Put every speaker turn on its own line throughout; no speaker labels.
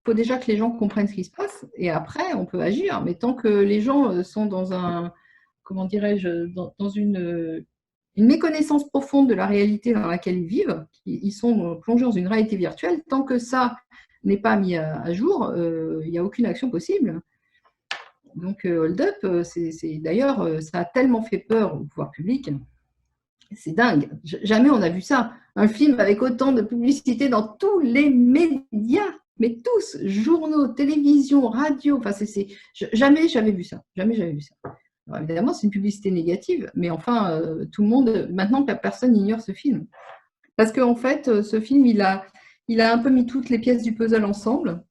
faut déjà que les gens comprennent ce qui se passe et après, on peut agir. Mais tant que les gens sont dans un, comment dirais-je, dans une méconnaissance profonde de la réalité dans laquelle ils vivent, ils sont plongés dans une réalité virtuelle, tant que ça n'est pas mis à jour, il n'y a aucune action possible. Donc, Hold Up, d'ailleurs, ça a tellement fait peur au pouvoir public. C'est dingue. Jamais on a vu ça. Un film avec autant de publicité dans tous les médias, mais tous, journaux, télévision, radio. Enfin, jamais j'avais vu ça. Jamais j'avais vu ça. Alors, évidemment, c'est une publicité négative, mais enfin, tout le monde, maintenant, personne n'ignore ce film. Parce qu'en fait, ce film, il a un peu mis toutes les pièces du puzzle ensemble.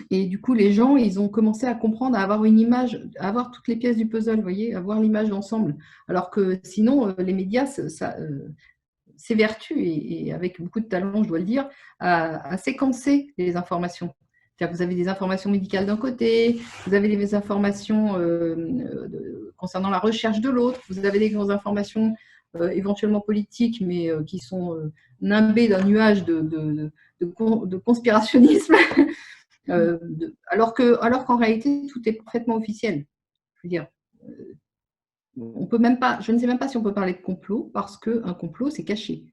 Et du coup, les gens, ils ont commencé à comprendre, à avoir une image, à avoir toutes les pièces du puzzle, vous voyez, à voir l'image d'ensemble. Alors que sinon, les médias s'évertuent, et avec beaucoup de talent, je dois le dire, à séquencer les informations. C'est-à-dire que vous avez des informations médicales d'un côté, vous avez des informations concernant la recherche de l'autre, vous avez des informations éventuellement politiques, mais qui sont nimbées d'un nuage de conspirationnisme. Alors qu'en réalité, tout est parfaitement officiel. Je veux dire, on peut même pas, je ne sais même pas si on peut parler de complot, parce qu'un complot, c'est caché.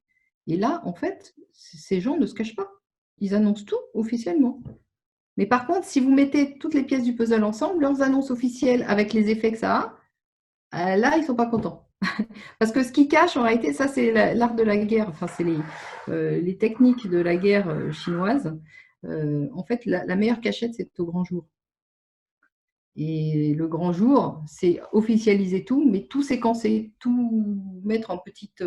Et là, en fait, ces gens ne se cachent pas. Ils annoncent tout officiellement. Mais par contre, si vous mettez toutes les pièces du puzzle ensemble, leurs annonces officielles avec les effets que ça a, là, ils ne sont pas contents. Parce que ce qui cache, en réalité, ça, c'est l'art de la guerre, enfin, c'est les techniques de la guerre chinoise. En fait, la meilleure cachette, c'est au grand jour. Et le grand jour, c'est officialiser tout, mais tout séquencer, tout mettre en petites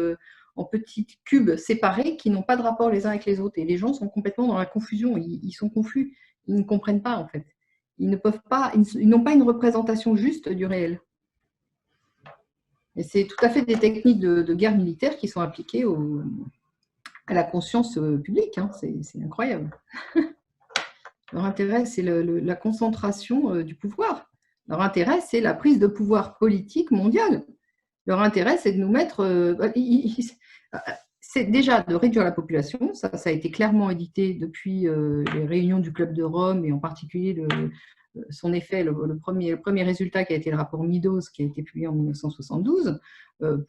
cubes séparés qui n'ont pas de rapport les uns avec les autres. Et les gens sont complètement dans la confusion, ils sont confus, ils ne comprennent pas en fait. Ils ne peuvent pas, ils n'ont pas une représentation juste du réel. Et c'est tout à fait des techniques de guerre militaire qui sont appliquées à la conscience publique. Hein. C'est incroyable. Leur intérêt, c'est la concentration du pouvoir. Leur intérêt, c'est la prise de pouvoir politique mondiale. Leur intérêt, c'est de nous mettre... c'est déjà de réduire la population. Ça a été clairement édité depuis les réunions du Club de Rome, et en particulier son effet, le premier résultat qui a été le rapport Meadows, qui a été publié en 1972.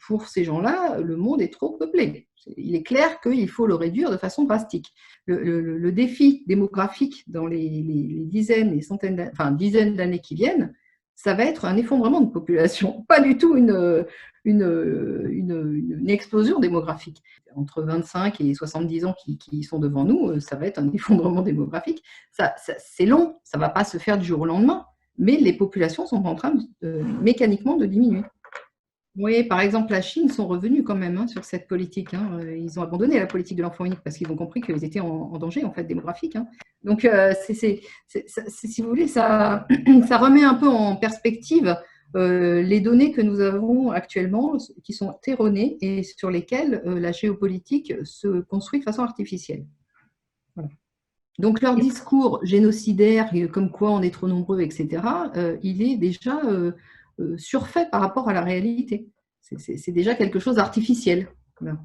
Pour ces gens-là, le monde est trop peuplé. Il est clair qu'il faut le réduire de façon drastique. Le défi démographique dans les dizaines et centaines, dizaines d'années qui viennent, ça va être un effondrement de population, pas du tout une explosion démographique. Entre 25 et 70 ans qui sont devant nous, ça va être un effondrement démographique. C'est long, ça ne va pas se faire du jour au lendemain, mais les populations sont en train mécaniquement de diminuer. Oui, par exemple, la Chine sont revenus quand même sur cette politique. Ils ont abandonné la politique de l'enfant unique parce qu'ils ont compris qu'ils étaient en danger en fait, démographique. Donc, si vous voulez, ça remet un peu en perspective les données que nous avons actuellement, qui sont erronées et sur lesquelles la géopolitique se construit de façon artificielle. Voilà. Donc, leur discours génocidaire, comme quoi on est trop nombreux, etc., il est déjà surfait par rapport à la réalité. C'est déjà quelque chose d'artificiel. Voilà.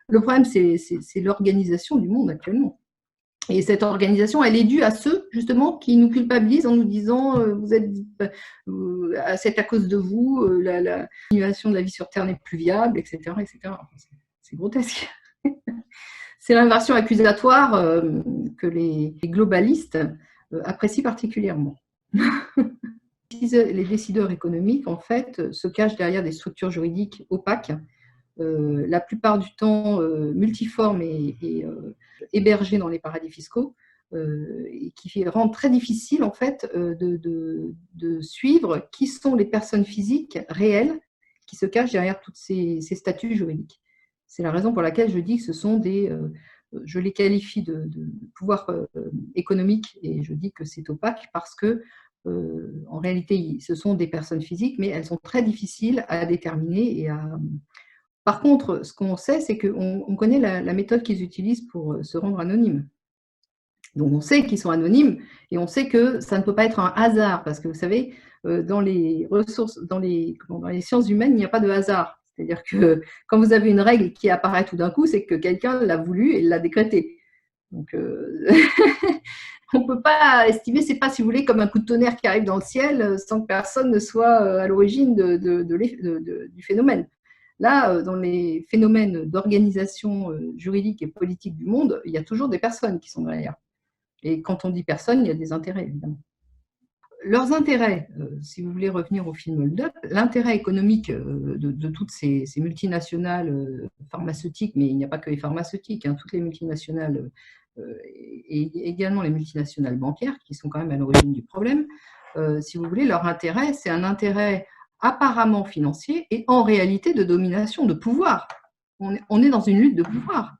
Le problème, c'est l'organisation du monde actuellement. Et cette organisation, elle est due à ceux, justement, qui nous culpabilisent en nous disant c'est à cause de vous, la continuation de la vie sur Terre n'est plus viable, etc. etc. C'est grotesque. C'est l'inversion accusatoire que les globalistes apprécient particulièrement. Les décideurs économiques, en fait, se cachent derrière des structures juridiques opaques, la plupart du temps multiformes et hébergées dans les paradis fiscaux, et qui rendent très difficile, en fait, de suivre qui sont les personnes physiques réelles qui se cachent derrière tous ces statuts juridiques. C'est la raison pour laquelle je dis que ce sont je les qualifie de pouvoir économique, et je dis que c'est opaque parce que en réalité, ce sont des personnes physiques, mais elles sont très difficiles à déterminer. Par contre, ce qu'on sait, c'est qu'on connaît la méthode qu'ils utilisent pour se rendre anonymes. Donc, on sait qu'ils sont anonymes et on sait que ça ne peut pas être un hasard, parce que vous savez, dans les sciences humaines, il n'y a pas de hasard. C'est-à-dire que quand vous avez une règle qui apparaît tout d'un coup, c'est que quelqu'un l'a voulu et l'a décrétée. Donc, on ne peut pas estimer, c'est pas, si vous voulez, comme un coup de tonnerre qui arrive dans le ciel sans que personne ne soit à l'origine du phénomène. Là, dans les phénomènes d'organisation juridique et politique du monde, il y a toujours des personnes qui sont derrière. Et quand on dit personnes, il y a des intérêts, évidemment. Leurs intérêts, si vous voulez revenir au film Hold Up, l'intérêt économique de toutes ces multinationales pharmaceutiques, mais il n'y a pas que les pharmaceutiques, hein, toutes les multinationales et également les multinationales bancaires, qui sont quand même à l'origine du problème, si vous voulez, leur intérêt, c'est un intérêt apparemment financier et en réalité de domination, de pouvoir. On est dans une lutte de pouvoir.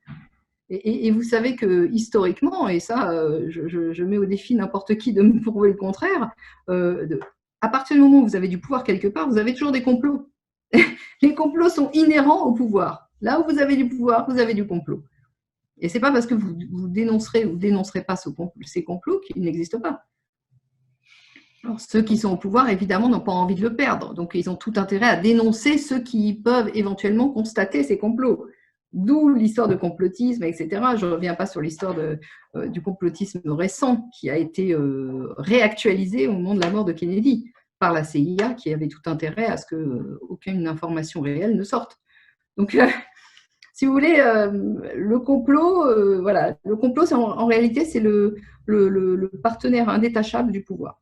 Et vous savez que historiquement, et ça, je mets au défi n'importe qui de me prouver le contraire, à partir du moment où vous avez du pouvoir quelque part, vous avez toujours des complots. Les complots sont inhérents au pouvoir. Là où vous avez du pouvoir, vous avez du complot. Et ce n'est pas parce que vous dénoncerez ou dénoncerez pas ces complots qu'ils n'existent pas. Alors, ceux qui sont au pouvoir, évidemment, n'ont pas envie de le perdre. Donc, ils ont tout intérêt à dénoncer ceux qui peuvent éventuellement constater ces complots. D'où l'histoire de complotisme, etc. Je ne reviens pas sur l'histoire du complotisme récent qui a été réactualisé au moment de la mort de Kennedy par la CIA, qui avait tout intérêt à ce qu'aucune information réelle ne sorte. Donc, si vous voulez, le complot, voilà, le complot, en réalité, c'est le partenaire indétachable du pouvoir.